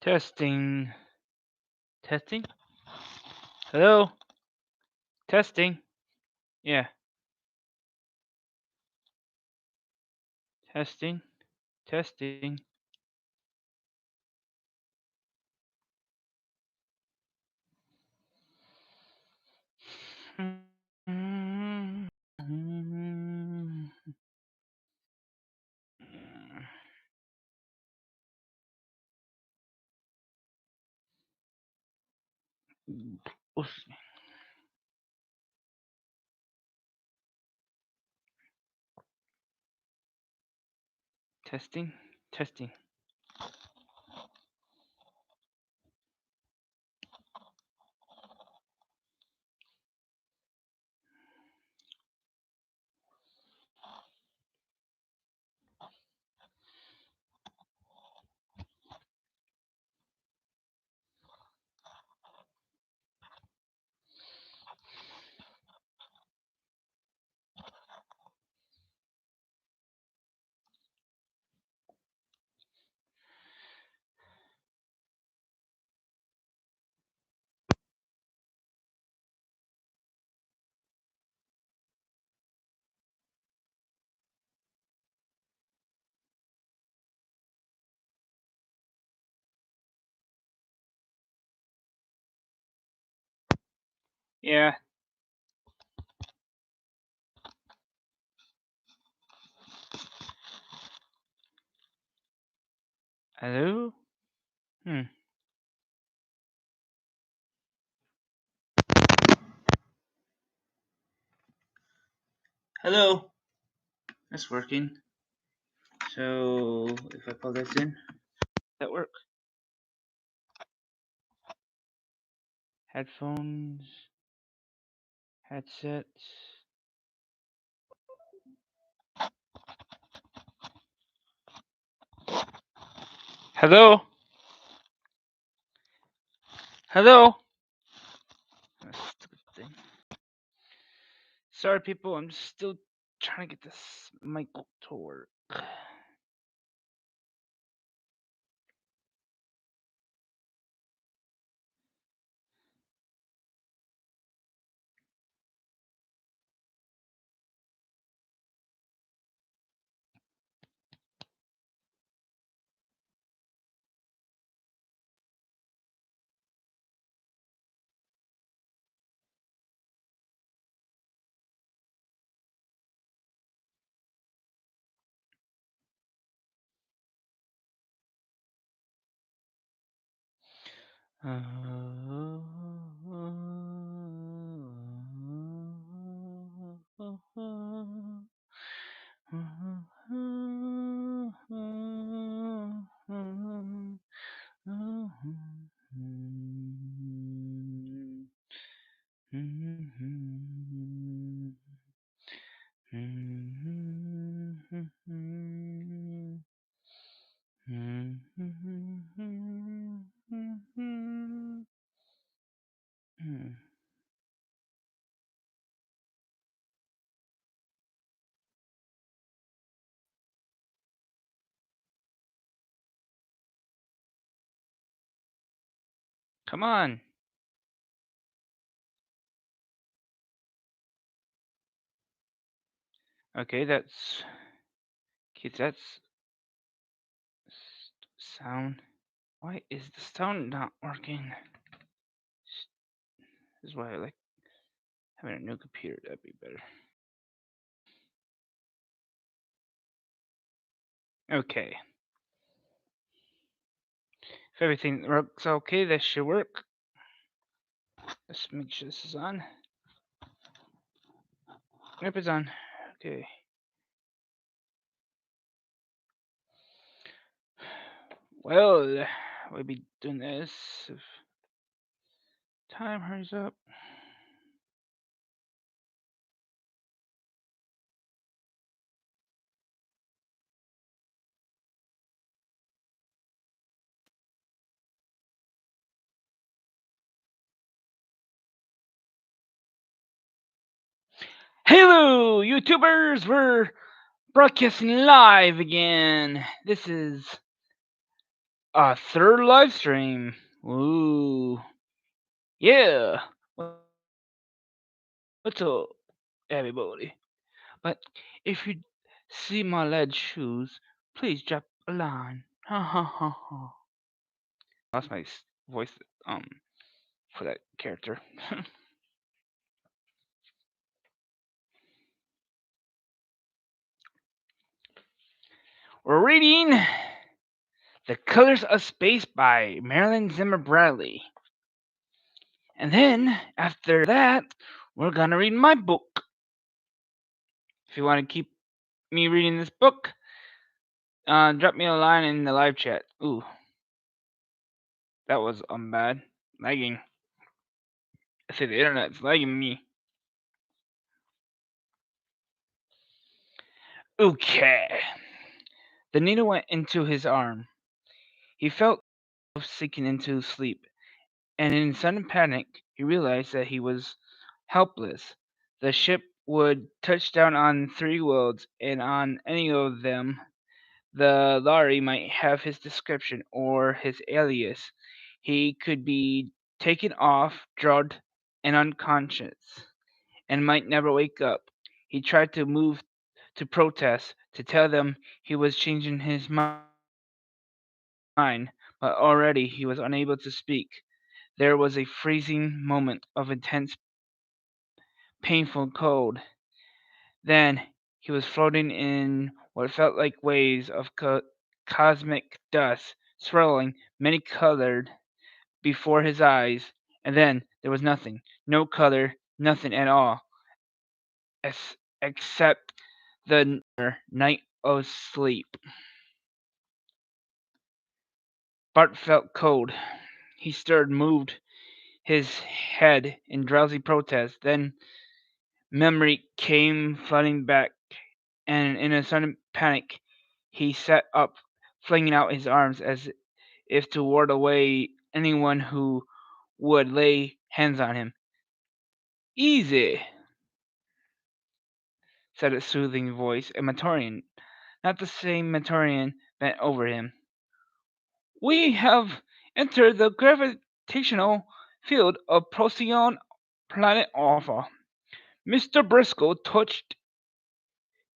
Testing. Testing? Hello? Testing? Yeah. Testing? Testing? Testing? Testing. Yeah. Hello? Hmm. Hello? That's working. So, if I plug this in, that work? Headphones, headsets. Hello? Hello? Stupid thing. Sorry, people. I'm still trying to get this mic to work. Come on. Okay, that's kids. That's sound. Why is the sound not working? This is why I like having a new computer. That'd be better. Okay. If everything works okay, this should work. Let's make sure this is on. Yep, it's on. Okay. Well, we'll be doing this if time hurries up. Hello, YouTubers! We're broadcasting live again. This is A third live stream. Ooh. Yeah. What's up, everybody? But if you see my lead shoes, please drop a line. Ha ha ha ha. Lost my voice for that character. We're reading The Colors of Space by Marilyn Zimmer Bradley. And then, after that, we're gonna read my book. If you want to keep me reading this book, drop me a line in the live chat. Ooh, that was bad. Lagging. I say the internet's lagging me. Okay. The needle went into his arm. He felt himself sinking into sleep, and in sudden panic, he realized that he was helpless. The ship would touch down on three worlds, and on any of them, the Lhari might have his description or his alias. He could be taken off, drugged, and unconscious, and might never wake up. He tried to move to protest, to tell them he was changing his mind, but already he was unable to speak. There was a freezing moment of intense, painful cold. Then he was floating in what felt like waves of cosmic dust, swirling, many colored, before his eyes, and then there was nothing, no color, nothing at all, except the night of sleep. Bart felt cold. He stirred, moved his head in drowsy protest. Then memory came flooding back, and in a sudden panic, he sat up, flinging out his arms as if to ward away anyone who would lay hands on him. Easy, said a soothing voice, a Mentorian, not the same Mentorian, bent over him. We have entered the gravitational field of Procyon planet Alpha. Mr. Briscoe touched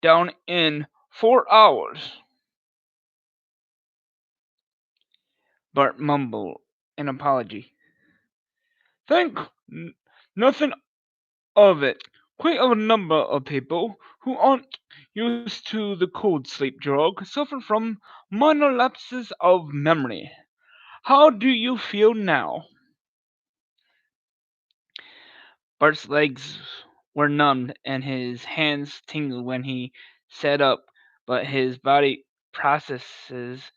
down in 4 hours. Bart mumbled an apology. Think nothing of it. Quite a number of people who aren't used to the cold sleep drug suffer from minor lapses of memory. How do you feel now? Bart's legs were numbed and his hands tingled when he sat up, but his body processes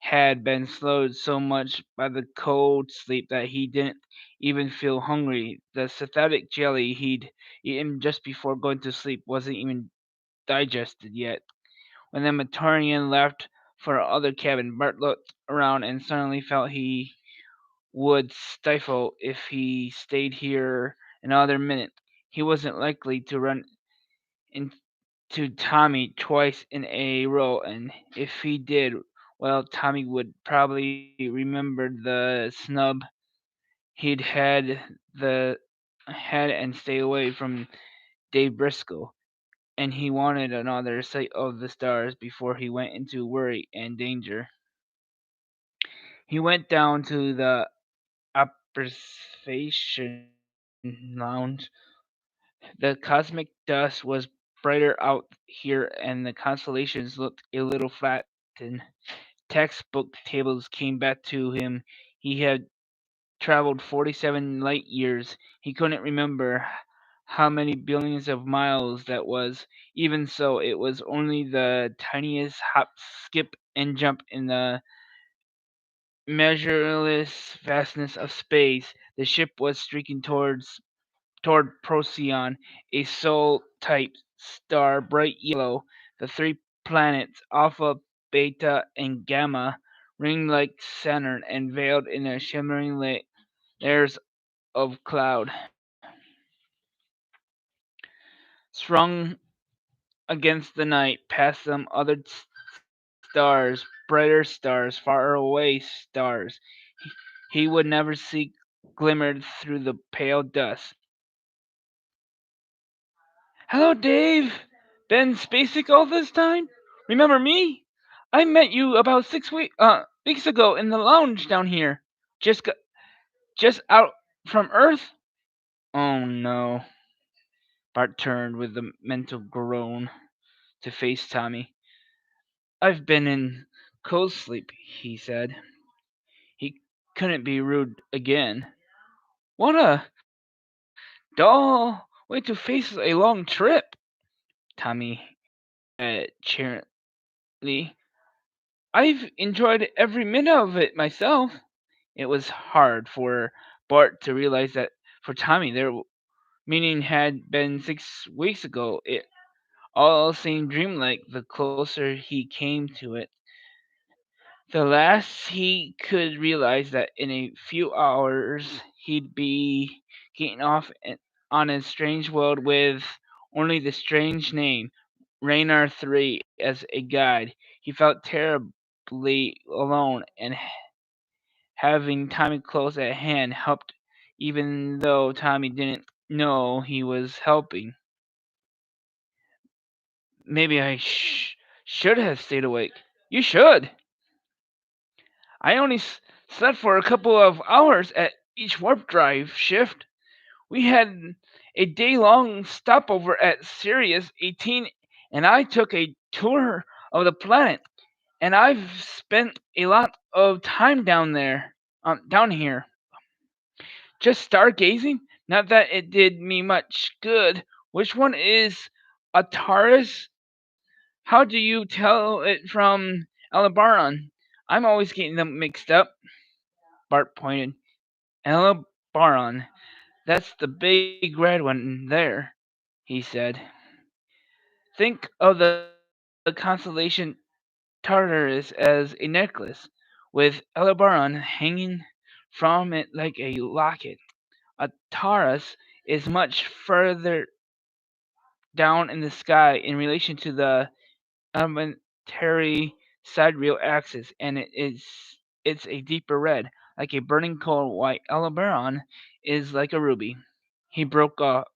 had been slowed so much by the cold sleep that he didn't even feel hungry. The synthetic jelly he'd eaten just before going to sleep wasn't even digested yet. When the Mentorian left for the other cabin, Bart looked around and suddenly felt he would stifle if he stayed here another minute. He wasn't likely to run into Tommy twice in a row, and if he did, well, Tommy would probably remember the snub he'd the had and stay away from Dave Briscoe. And he wanted another sight of the stars before he went into worry and danger. He went down to the observation lounge. The cosmic dust was brighter out here, and the constellations looked a little flattened. Textbook tables came back to him. He had traveled 47 light years. He couldn't remember how many billions of miles that was. Even so, it was only the tiniest hop, skip, and jump in the measureless vastness of space. The ship was streaking toward Procyon, a Sol-type star, bright yellow. The three planets, Alpha, Beta, and Gamma, ringed like Saturn and veiled in a shimmering layers of cloud. Strung against the night, past them other stars brighter stars, far away stars he would never see glimmered through the pale dusk. "Hello, Dave! Been spacing all this time? Remember me? I met you about weeks ago in the lounge down here. Just got, just out from Earth." "Oh no." Bart turned with a mental groan to face Tommy. "I've been in cold sleep," he said. He couldn't be rude again. "What a dull way to face a long trip," Tommy said cheerily. "I've enjoyed every minute of it myself." It was hard for Bart to realize that for Tommy their meeting had been 6 weeks ago. It all seemed dreamlike the closer he came to it. The last he could realize that in a few hours he'd be getting off on a strange world with only the strange name, Raynor 3, as a guide. He felt terribly alone, and having Tommy close at hand helped, even though Tommy didn't know he was helping. "Maybe I should have stayed awake." "You should. I only slept for a couple of hours at each warp drive shift. We had a day-long stopover at Sirius 18, and I took a tour of the planet. And I've spent a lot of time down here, just stargazing. Not that it did me much good. Which one is a Taurus? How do you tell it from Aldebaran? I'm always getting them mixed up." Bart pointed. "Aldebaran. That's the big red one there," he said. "Think of the constellation Tartarus as a necklace, with Aldebaran hanging from it like a locket. A Taurus is much further down in the sky in relation to the elementary sidereal axis, and it's a deeper red, like a burning coal, while Aldebaran is like a ruby." He broke off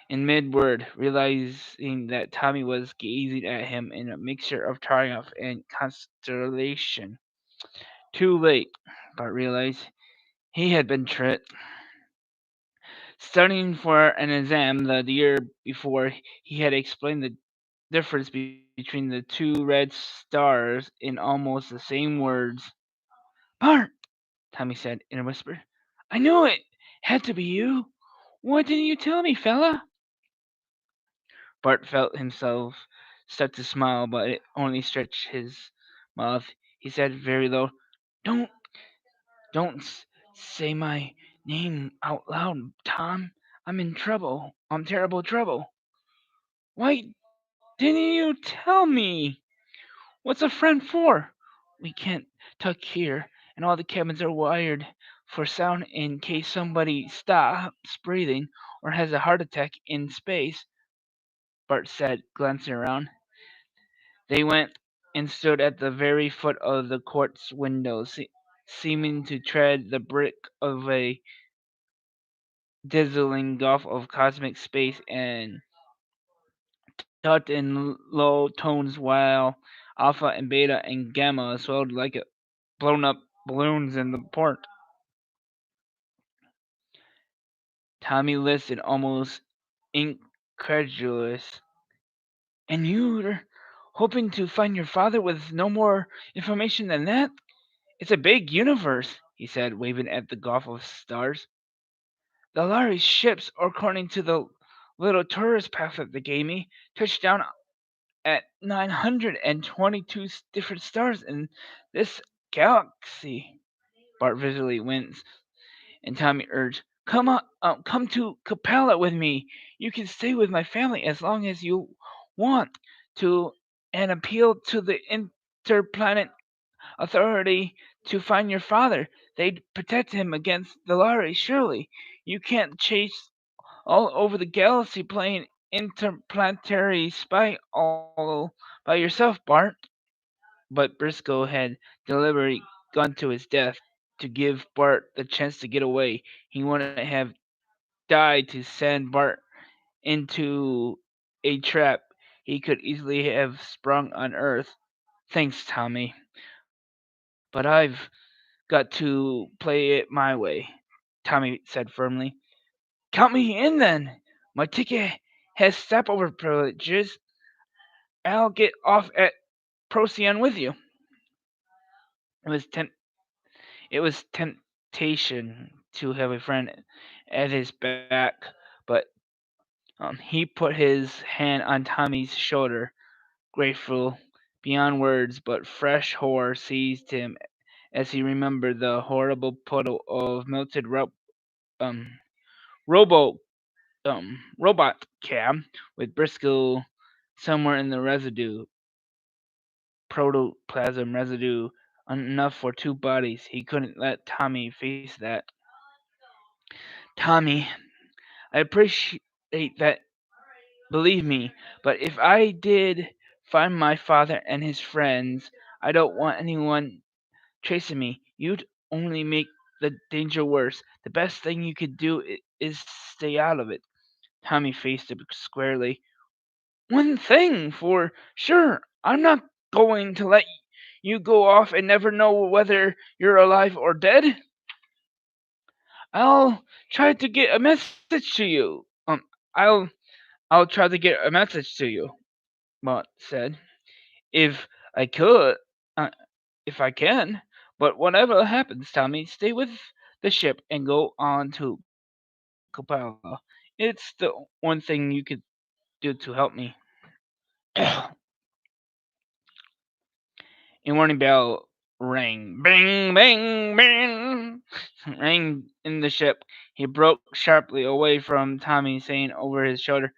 in mid-word, realizing that Tommy was gazing at him in a mixture of triumph and consternation. Too late, Bart realized. He had been tricked. Studying for an exam the year before, he had explained the difference between the two red stars in almost the same words. "Bart," Tommy said in a whisper, "I knew it had to be you. Why didn't you tell me, fella?" Bart felt himself start to smile, but it only stretched his mouth. He said very low, "Don't, don't say my name out loud, Tom. I'm in trouble. I'm terrible trouble." "Why didn't you tell me? What's a friend for? We can't talk here, and all the cabins are wired for sound in case somebody stops breathing or has a heart attack in space," Bart said, glancing around. They went and stood at the very foot of the quartz window, seeming to tread the brink of a dazzling gulf of cosmic space, and talked in low tones while Alpha and Beta and Gamma swelled like blown up balloons in the port. Tommy listened, almost incredulous. "And you're hoping to find your father with no more information than that? It's a big universe," he said, waving at the gulf of stars. "The Lhari ships, according to the little tourist pamphlet they gave me, touched down at 922 different stars in this galaxy." Bart visually winced, and Tommy urged, come to Capella with me. You can stay with my family as long as you want to, and appeal to the Interplanet Authority to find your father. They'd protect him against the Lhari, surely. You can't chase all over the galaxy playing interplanetary spy all by yourself, Bart." but Briscoe had deliberately gone to his death to give Bart the chance to get away. He wouldn't have died to send Bart into a trap he could easily have sprung on Earth. Thanks, Tommy, but I've got to play it my way, Tommy said firmly. Count me in then. My ticket has stopover privileges. I'll get off at Procyon with you. It was it was temptation to have a friend at his back, but he put his hand on Tommy's shoulder, grateful beyond words. But fresh horror seized him as he remembered the horrible puddle of melted um, robo robot cab with Briscoe somewhere in the residue, protoplasm residue, enough for two bodies. He couldn't let Tommy face that. Tommy, I appreciate that, believe me, but if I did find my father and his friends, I don't want anyone tracing me. You'd only make the danger worse. The best thing you could do is stay out of it. Tommy faced him squarely. One thing for sure, I'm not going to let you go off and never know whether you're alive or dead. I'll try to get a message to you. I'll I'll try to get a message to you. Mott said, "If I could, uh, if I can. But whatever happens, Tommy, stay with the ship and go on to Copala. It's the one thing you could do to help me." A warning bell rang. Bing, bing, bing. Rang in the ship. He broke sharply away from Tommy, saying over his shoulder,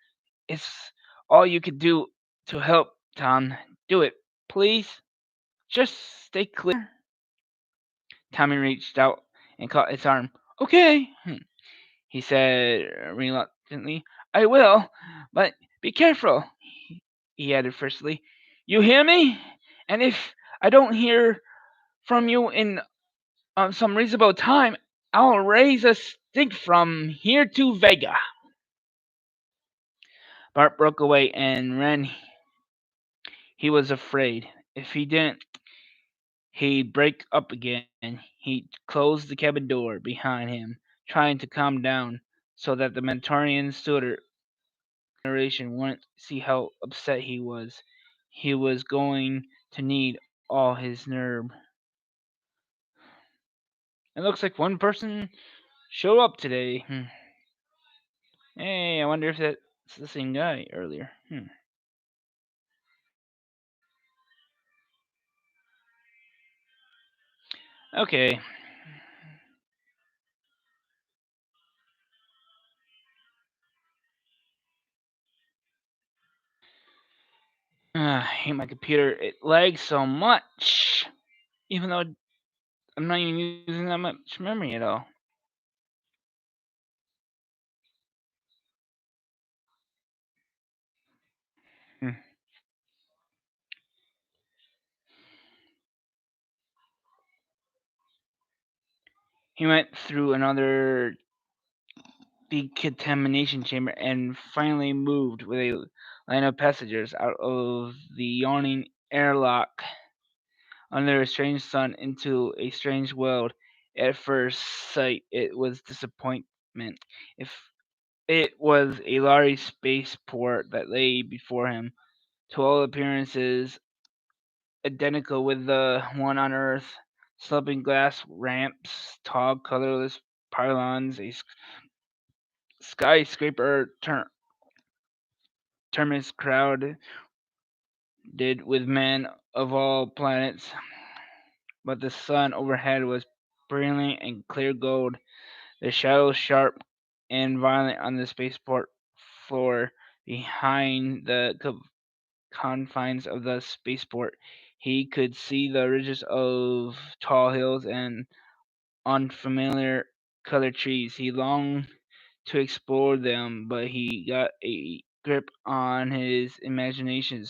"It's all you could do to help, Tom. Do it, please. Just stay clear." Tommy reached out and caught his arm. "Okay," he said reluctantly. "I will, but be careful," he added fiercely. "You hear me? And if I don't hear from you in some reasonable time, I'll raise a stink from here to Vega." Bart broke away and ran. He was afraid. If he didn't, he'd break up again. He closed the cabin door behind him, trying to calm down so that the Mentorian steward generation wouldn't see how upset he was. He was going to need all his nerve. It looks like one person showed up today. Hey, I wonder if that's the same guy earlier. Okay. I hate my computer. It lags so much. Even though I'm not even using that much memory at all. Hmm. He went through another decontamination chamber and finally moved with a line of passengers out of the yawning airlock under a strange sun into a strange world. At first sight, it was disappointment. If it was a large spaceport that lay before him, to all appearances identical with the one on Earth. Sloping glass ramps, tall, colorless pylons, a skyscraper terminus crowded with men of all planets. But the sun overhead was brilliant and clear gold, the shadows sharp and violent on the spaceport floor behind the confines of the spaceport. He could see the ridges of tall hills and unfamiliar colored trees. He longed to explore them, but he got a grip on his imagination,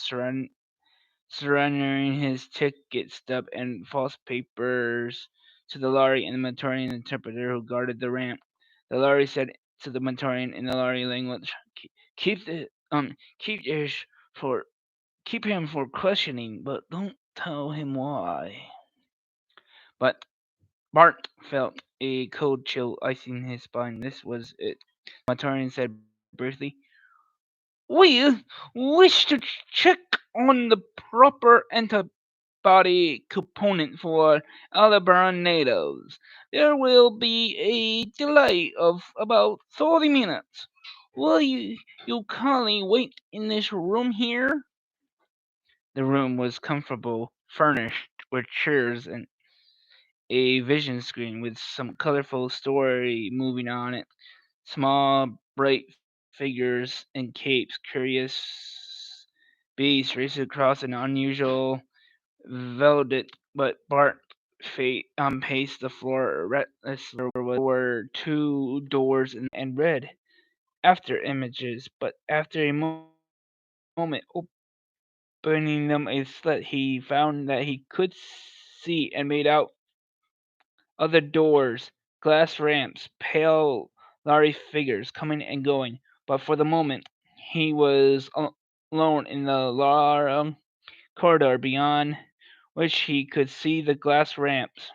surrendering his ticket stub and false papers to the Lhari and the Mentorian interpreter who guarded the ramp. The Lhari said to the Mentorian in the Lhari language, "Keep the keep for keep him for questioning, but don't tell him why." But Bart felt a cold chill icing his spine. This was it. The Mentorian said briefly, "We wish to check on the proper antibody component for Aldebaran natives. There will be a delay of about 30 minutes. Will you kindly wait in this room here?" The room was comfortable, furnished with chairs and a vision screen with some colorful story moving on it. Small, bright figures in capes, curious beasts racing across an unusual velvet, but Bart paced the floor restlessly. There were two doors and read after images, but after a moment opening them a slit, he found that he could see and made out other doors, glass ramps, pale Lhari figures coming and going, but for the moment he was alone in the long corridor beyond which he could see the glass ramps.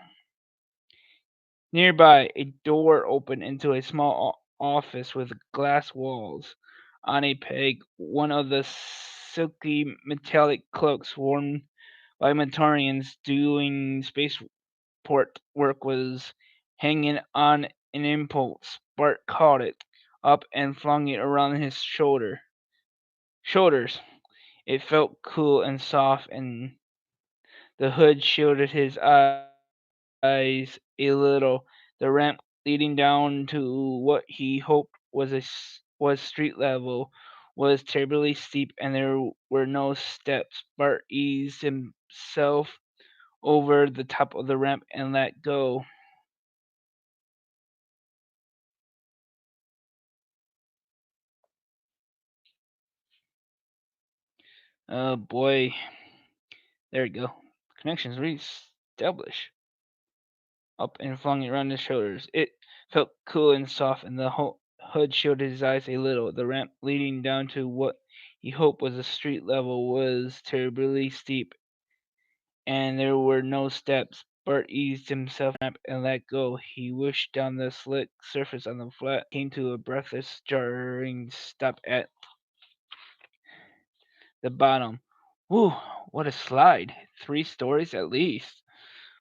Nearby, a door opened into a small office with glass walls. On a peg, one of the silky metallic cloaks worn by Mentorians doing spaceport work was hanging on an impulse. Bart caught it up and flung it around his shoulders. It felt cool and soft, and the hood shielded his eyes a little. The ramp leading down to what he hoped was street level was terribly steep, and there were no steps. Bart eased himself over the top of the ramp and let go. Oh boy, there we go. Connections reestablished. Up and flung it around his shoulders. It felt cool and soft, and the hood shielded his eyes a little. The ramp leading down to what he hoped was a street level was terribly steep, and there were no steps. Bart eased himself ramp and let go. He whooshed down the slick surface on the flat, came to a breathless, jarring stop at the bottom. Whew, what a slide! 3 stories at least.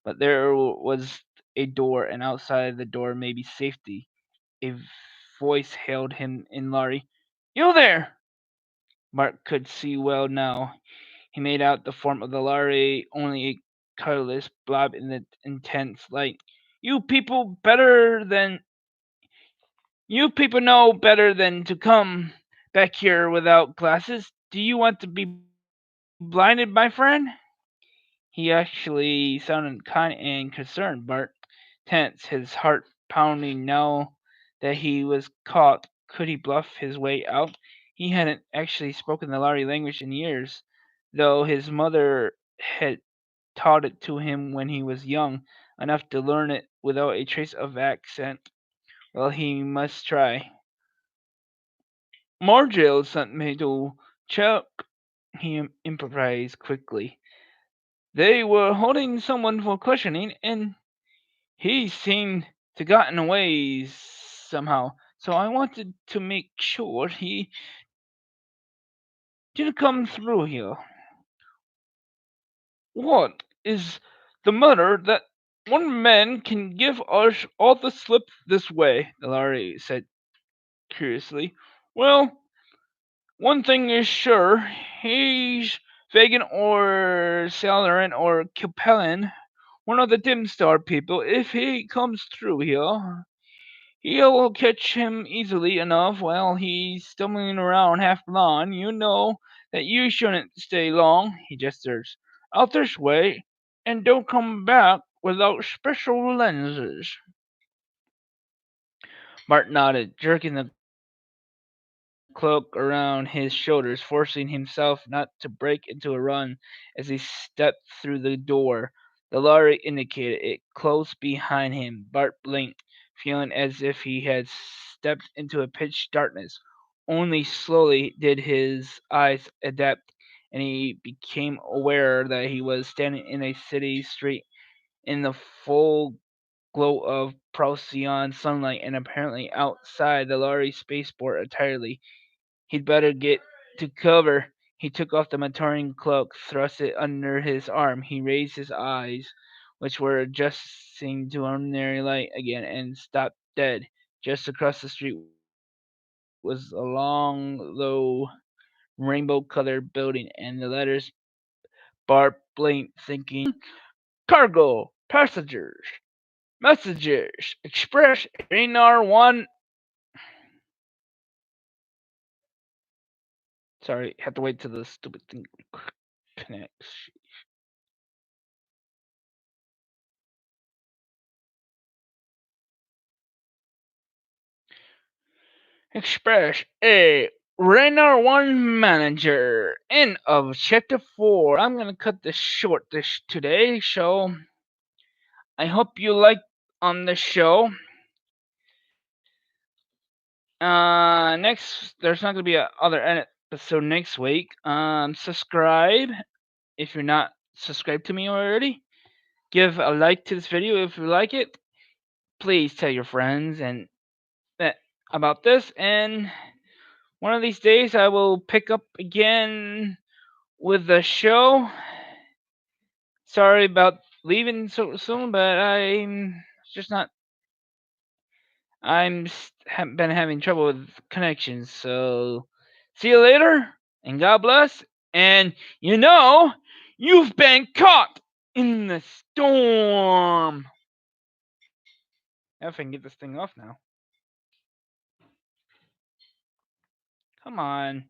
But there was a door, and outside the door may be safety. A voice hailed him in Lhari. "You there!" Mark could see well now. He made out the form of the Lhari, only a colorless blob in the intense light. You people know better than to come back here without glasses. Do you want to be blinded, my friend?" He actually sounded kind and concerned. Bart tense, his heart pounding now that he was caught. Could he bluff his way out? He hadn't actually spoken the Lhari language in years, though his mother had taught it to him when he was young enough to learn it without a trace of accent. Well, he must try. "Margil sent me to check," he improvised quickly. "They were holding someone for questioning, and he seemed to gotten away somehow. So I wanted to make sure he didn't come through here." "What is the matter that one man can give us all the slip this way?" the Lhari said curiously. "Well, one thing is sure, he's Fagin or Salarin or Capellan, one of the dim star people. If he comes through here, you'll catch him easily enough while he's stumbling around half blind. You know that you shouldn't stay long," he gestures, "out this way, and don't come back without special lenses." Bart nodded, jerking the glass cloak around his shoulders, forcing himself not to break into a run as he stepped through the door. The lorry indicated it close behind him. Bart blinked, feeling as if he had stepped into a pitch darkness. Only slowly did his eyes adapt, and he became aware that he was standing in a city street in the full glow of Procyon sunlight, and apparently outside the lorry spaceport entirely. He'd better get to cover. He took off the Mentorian cloak, thrust it under his arm. He raised his eyes, which were adjusting to ordinary light again, and stopped dead. Just across the street was a long, low, rainbow-colored building, and the letters Bart blinked, thinking, "Cargo, passengers, messages, express, Raynor 1." Sorry, have to wait till the stupid thing connects. Express a Raynor 1 manager. End of chapter 4. I'm gonna cut this short today, so I hope you like on the show. Next, there's not gonna be a other episode next week. Subscribe if you're not subscribed to me already. Give a like to this video if you like it. Please tell your friends and that about this, and one of these days I will pick up again with the show. Sorry about leaving so soon, but I'm just not. Have been having trouble with connections. So see you later, and God bless. And you've been caught in the storm. If I can get this thing off now. Come on.